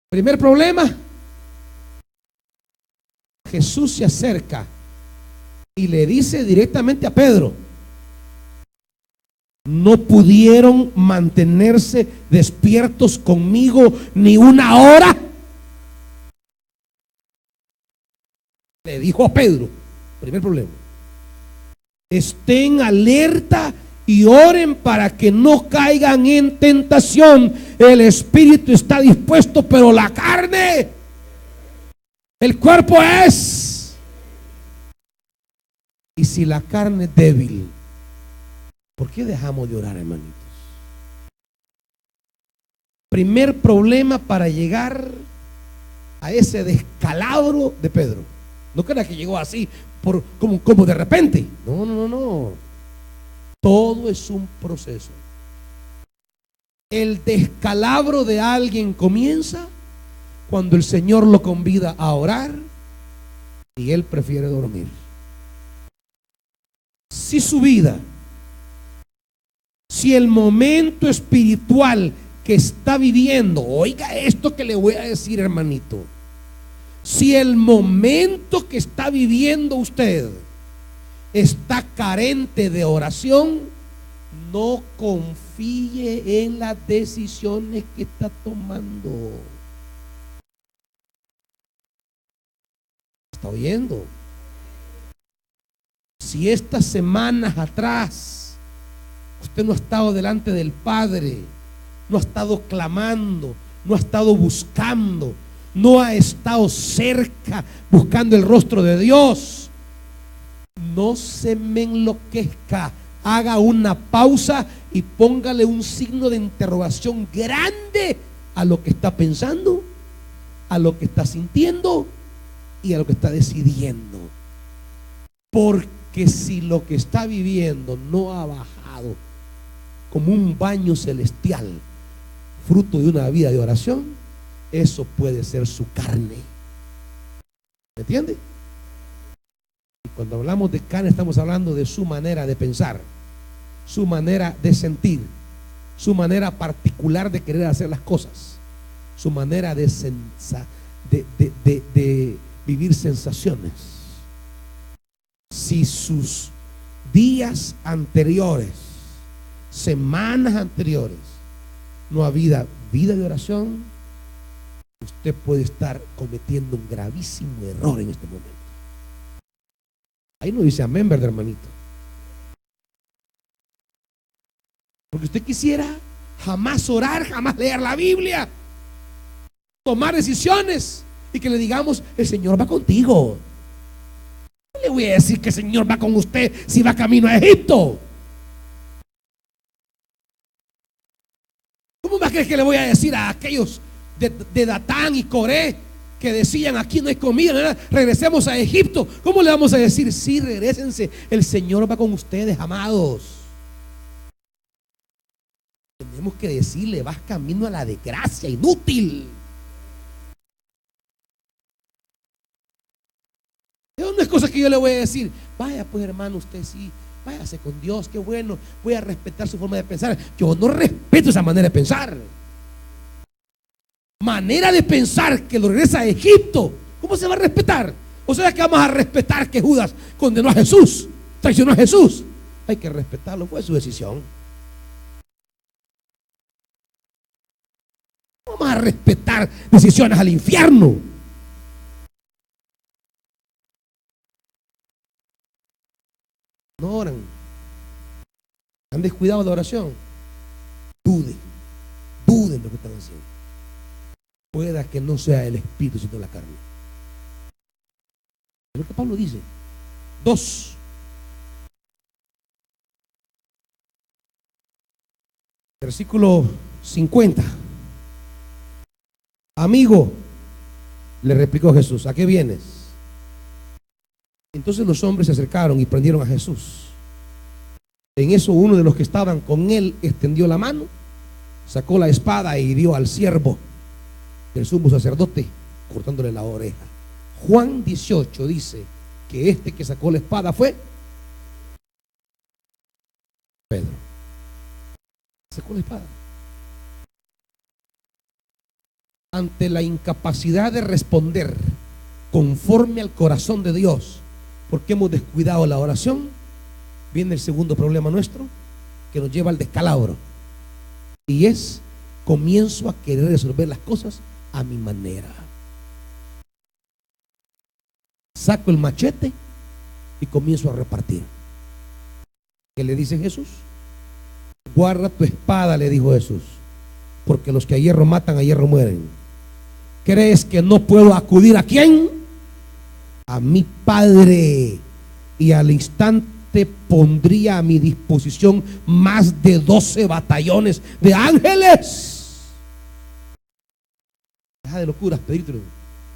Primer problema, Jesús se acerca y le dice directamente a Pedro, no pudieron mantenerse despiertos conmigo ni una hora. Le dijo a Pedro, primer problema, estén alerta y oren para que no caigan en tentación. El espíritu está dispuesto, pero la carne, el cuerpo es. Y si la carne es débil, ¿por qué dejamos de orar, hermanitos? Primer problema para llegar a ese descalabro de Pedro. No crea que llegó así como de repente. No. Todo es un proceso. El descalabro de alguien comienza cuando el Señor lo convida a orar y él prefiere dormir. Si su vida, si el momento espiritual que está viviendo, oiga esto que le voy a decir, hermanito, si el momento que está viviendo usted está carente de oración, no confíe en las decisiones que está tomando. ¿Está oyendo? Si estas semanas atrás usted no ha estado delante del Padre, no ha estado clamando, no ha estado buscando, no ha estado cerca buscando el rostro de Dios, no se me enloquezca. Haga una pausa y póngale un signo de interrogación grande a lo que está pensando, a lo que está sintiendo y a lo que está decidiendo. Porque si lo que está viviendo no ha bajado como un baño celestial, fruto de una vida de oración, eso puede ser su carne. ¿Me entiende? Y cuando hablamos de carne, estamos hablando de su manera de pensar, su manera de sentir, su manera particular de querer hacer las cosas, su manera de vivir sensaciones. Si sus días anteriores, semanas anteriores, no ha habido vida de oración, usted puede estar cometiendo un gravísimo error en este momento. Ahí no dice amén, ¿verdad, hermanito? Porque usted quisiera jamás orar, jamás leer la Biblia, tomar decisiones y que le digamos, el Señor va contigo. No le voy a decir que el Señor va con usted si va camino a Egipto. ¿Cómo va a creer que le voy a decir a aquellos de Datán y Coré que decían, aquí no hay comida, ¿verdad? Regresemos a Egipto? ¿Cómo le vamos a decir, sí, regrésense, el Señor va con ustedes, amados? Tenemos que decirle, vas camino a la desgracia, inútil. Eso no es cosa que yo le voy a decir, vaya pues hermano, usted sí, váyase con Dios, qué bueno, voy a respetar su forma de pensar. Yo no respeto esa manera de pensar. Manera de pensar que lo regresa a Egipto, ¿cómo se va a respetar? O sea que vamos a respetar que Judas condenó a Jesús, traicionó a Jesús. Hay que respetarlo, fue su decisión. Vamos a respetar decisiones al infierno. No oran, han descuidado la oración. Duden lo que están haciendo. Pueda que no sea el espíritu sino la carne. Es lo que Pablo dice. 2. Versículo 50. Amigo, le replicó Jesús, ¿a qué vienes? Entonces los hombres se acercaron y prendieron a Jesús. En eso uno de los que estaban con él extendió la mano, sacó la espada e hirió al siervo del sumo sacerdote, cortándole la oreja. Juan 18 dice que este que sacó la espada fue Pedro. Sacó la espada. Ante la incapacidad de responder conforme al corazón de Dios, porque hemos descuidado la oración, viene el segundo problema nuestro que nos lleva al descalabro, y es: comienzo a querer resolver las cosas a mi manera. Saco el machete y comienzo a repartir. ¿Qué le dice Jesús? Guarda tu espada, le dijo Jesús, porque los que a hierro matan, a hierro mueren. ¿Crees que no puedo acudir a quién? A mi Padre, y al instante pondría a mi disposición más de 12 batallones de ángeles. Deja de locuras, Pedro.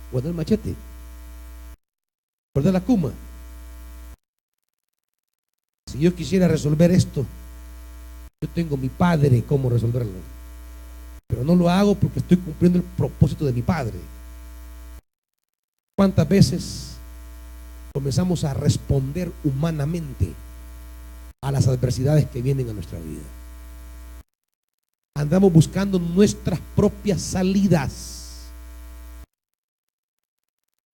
Guarda el machete, guarda la cuma. Si yo quisiera resolver esto, yo tengo mi Padre cómo resolverlo, pero no lo hago porque estoy cumpliendo el propósito de mi Padre. ¿Cuántas veces comenzamos a responder humanamente a las adversidades que vienen a nuestra vida? Andamos buscando nuestras propias salidas.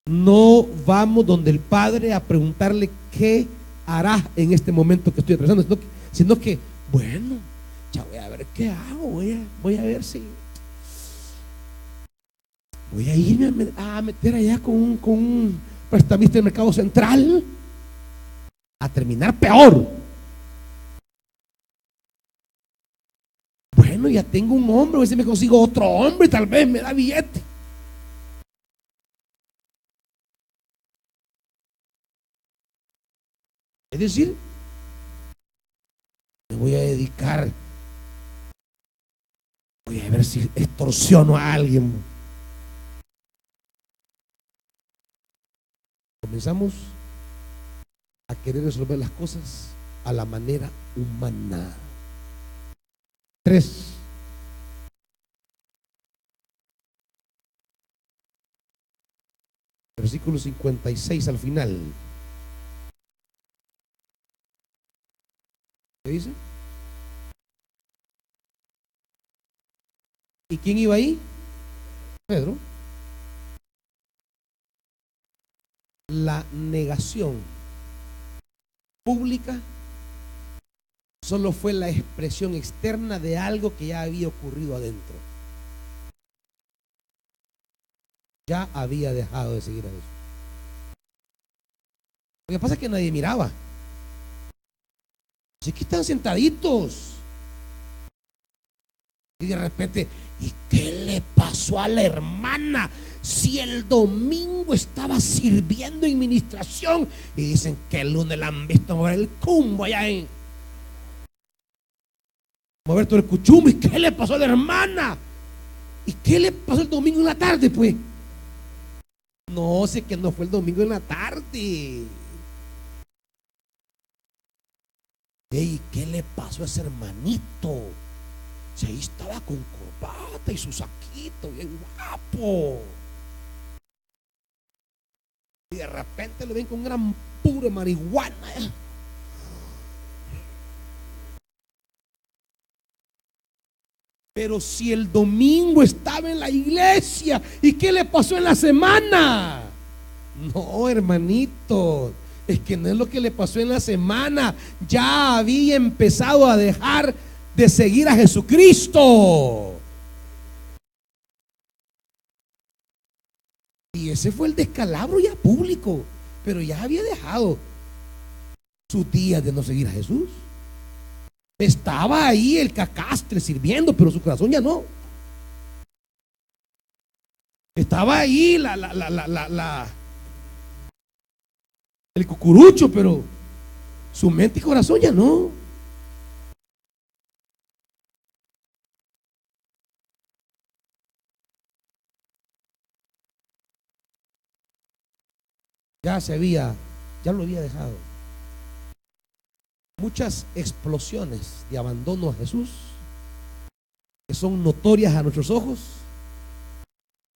No vamos donde el Padre a preguntarle qué hará en este momento que estoy atravesando, sino que bueno, ya voy a ver qué hago, voy a ver si voy a irme a meter allá con un prestamista del mercado central a terminar peor. Bueno, ya tengo un hombre, a ver si me consigo otro hombre, tal vez me da billete. Es decir, me voy a dedicar, voy a ver si extorsiono a alguien. Comenzamos a querer resolver las cosas a la manera humana. 3. Versículo 56 al final. ¿Qué dice? ¿Y quién iba ahí? Pedro. La negación pública solo fue la expresión externa de algo que ya había ocurrido adentro. Ya había dejado de seguir a Jesús. Lo que pasa es que nadie miraba. Así que están sentaditos. Y de repente, ¿y qué le pasó a la hermana? Si el domingo estaba sirviendo en ministración, y dicen que el lunes la han visto mover el cumbo allá en mover todo el cuchumbo. ¿Y qué le pasó a la hermana? ¿Y qué le pasó el domingo en la tarde? Pues no sé, que no fue el domingo en la tarde. ¿Y qué le pasó a ese hermanito? Si ahí estaba con corbata y su saquito bien guapo, y de repente lo ven con un gran puro de marihuana. Pero si el domingo estaba en la iglesia, ¿y qué le pasó en la semana? No, hermanito, es que no es lo que le pasó en la semana. Ya había empezado a dejar de seguir a Jesucristo. Y ese fue el descalabro ya público, pero ya había dejado sus días de no seguir a Jesús. Estaba ahí el cacastre sirviendo, pero su corazón ya no. Estaba ahí el cucurucho, pero su mente y corazón ya no. Ya lo había dejado. Muchas explosiones de abandono a Jesús, que son notorias a nuestros ojos,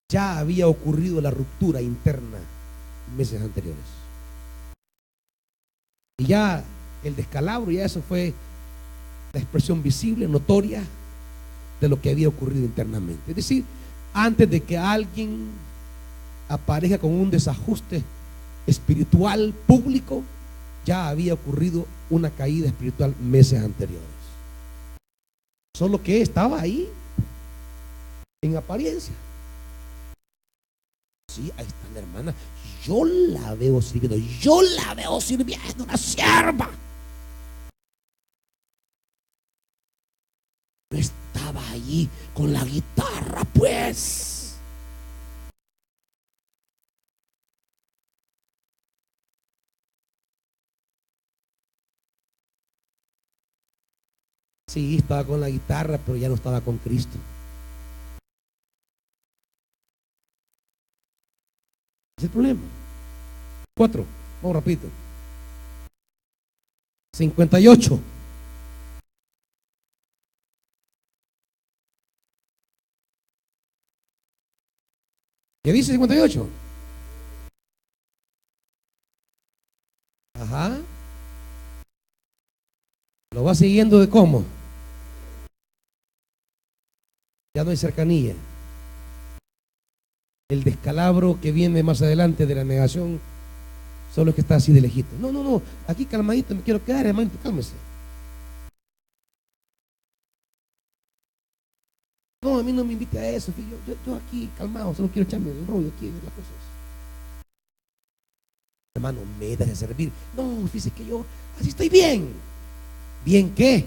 ya había ocurrido la ruptura interna meses anteriores. Y ya el descalabro, ya eso fue la expresión visible, notoria de lo que había ocurrido internamente. Es decir, antes de que alguien aparezca con un desajuste espiritual público, ya había ocurrido una caída espiritual meses anteriores. Solo que estaba ahí en apariencia. Sí, ahí está la hermana. Yo la veo sirviendo, una sierva. No estaba allí con la guitarra, pues. Sí, estaba con la guitarra, pero ya no estaba con Cristo. Es el problema. 4, vamos rapidito. 58. ¿Qué dice 58? Ajá. Lo va siguiendo de cómo. Ya no hay cercanía. El descalabro que viene más adelante de la negación, solo es que está así de lejito. No, no, no. Aquí calmadito me quiero quedar, hermano. Cálmese. No, a mí no me invite a eso. Yo aquí calmado, solo quiero echarme el rollo aquí de las cosas. Hermano, me das de servir. No, fíjese que yo así estoy bien. ¿Bien qué?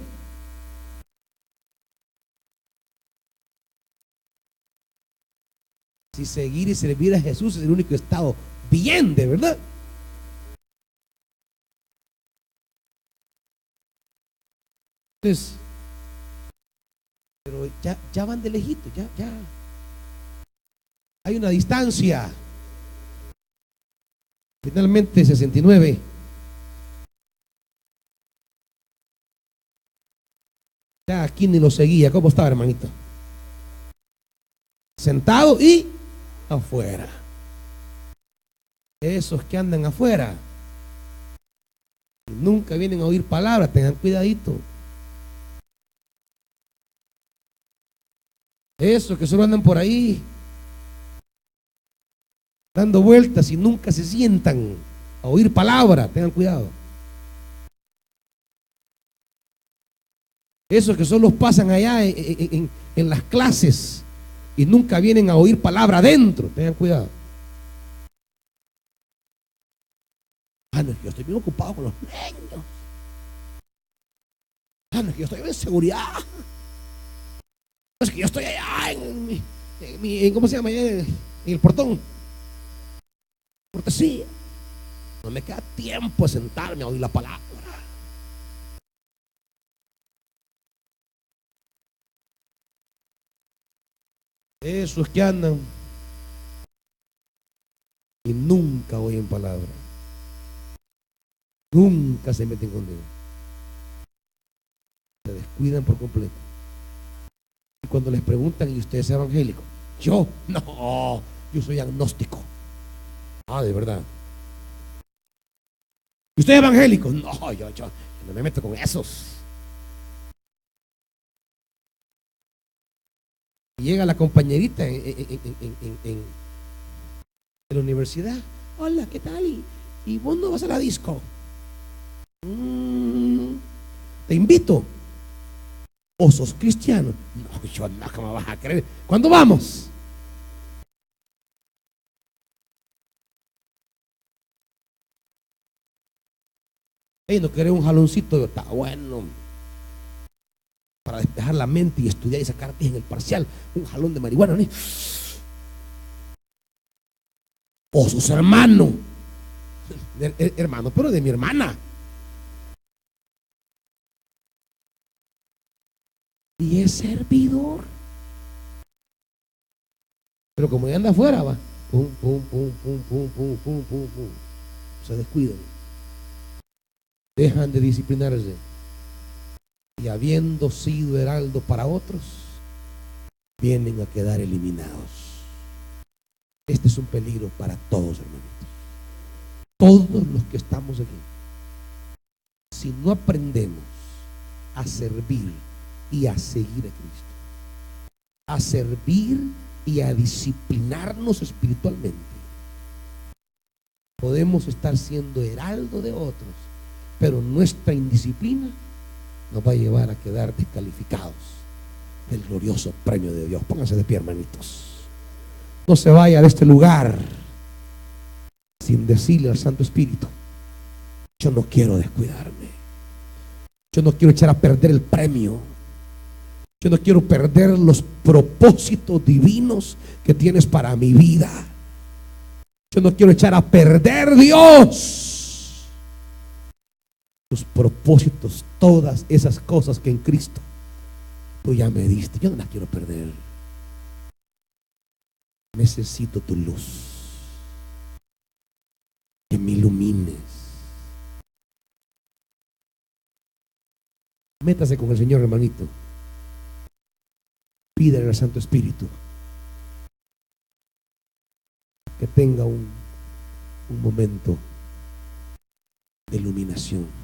Si seguir y servir a Jesús es el único estado bien, de verdad. Entonces, pero ya van de lejito, ya. Hay una distancia. Finalmente, 69. Ya aquí ni lo seguía. ¿Cómo estaba, hermanito? Sentado y afuera. Esos que andan afuera y nunca vienen a oír palabras, tengan cuidadito. Esos que solo andan por ahí dando vueltas y nunca se sientan a oír palabras, tengan cuidado. Esos que solo pasan allá en las clases y nunca vienen a oír palabra adentro, tengan cuidado. No, es que yo estoy bien ocupado con los niños. No, es que yo estoy en seguridad. No, es que yo estoy allá ¿cómo se llama? Allá en el portón. Cortesía. No me queda tiempo de sentarme a oír la palabra. Esos que andan y nunca oyen palabra. Nunca se meten con Dios. Se descuidan por completo. Y cuando les preguntan, ¿y usted es evangélico? Yo, no, yo soy agnóstico. Ah, de verdad. ¿Y usted es evangélico? No, yo no me meto con esos. Y llega la compañerita en la universidad. Hola, ¿qué tal? ¿Y vos no vas a la disco? Te invito. ¿O sos cristiano? No, yo no, ¿cómo vas a creer? ¿Cuándo vamos? No querés un jaloncito, está bueno. Para despejar la mente y estudiar y sacar 10 en el parcial. Un jalón de marihuana, ¿no? O sus hermanos. Hermano, pero de mi hermana. Y es servidor. Pero como ya anda afuera, va. Pum, pum, pum, pum, pum, pum, pum, pum, pum. Se descuidan. Dejan de disciplinarse. Y habiendo sido heraldo para otros, vienen a quedar eliminados. Este es un peligro para todos, hermanitos. Todos los que estamos aquí. Si no aprendemos a servir y a seguir a Cristo, a servir y a disciplinarnos espiritualmente, podemos estar siendo heraldo de otros, pero nuestra indisciplina nos va a llevar a quedar descalificados del glorioso premio de Dios. Pónganse de pie, hermanitos. No se vaya de este lugar sin decirle al Santo Espíritu: yo no quiero descuidarme, yo no quiero echar a perder el premio, yo no quiero perder los propósitos divinos que tienes para mi vida, yo no quiero echar a perder, Dios, tus propósitos, todas esas cosas que en Cristo tú ya me diste. Yo no las quiero perder. Necesito tu luz, que me ilumines, Métase con el Señor, hermanito. Pídale al Santo Espíritu que tenga un momento de iluminación.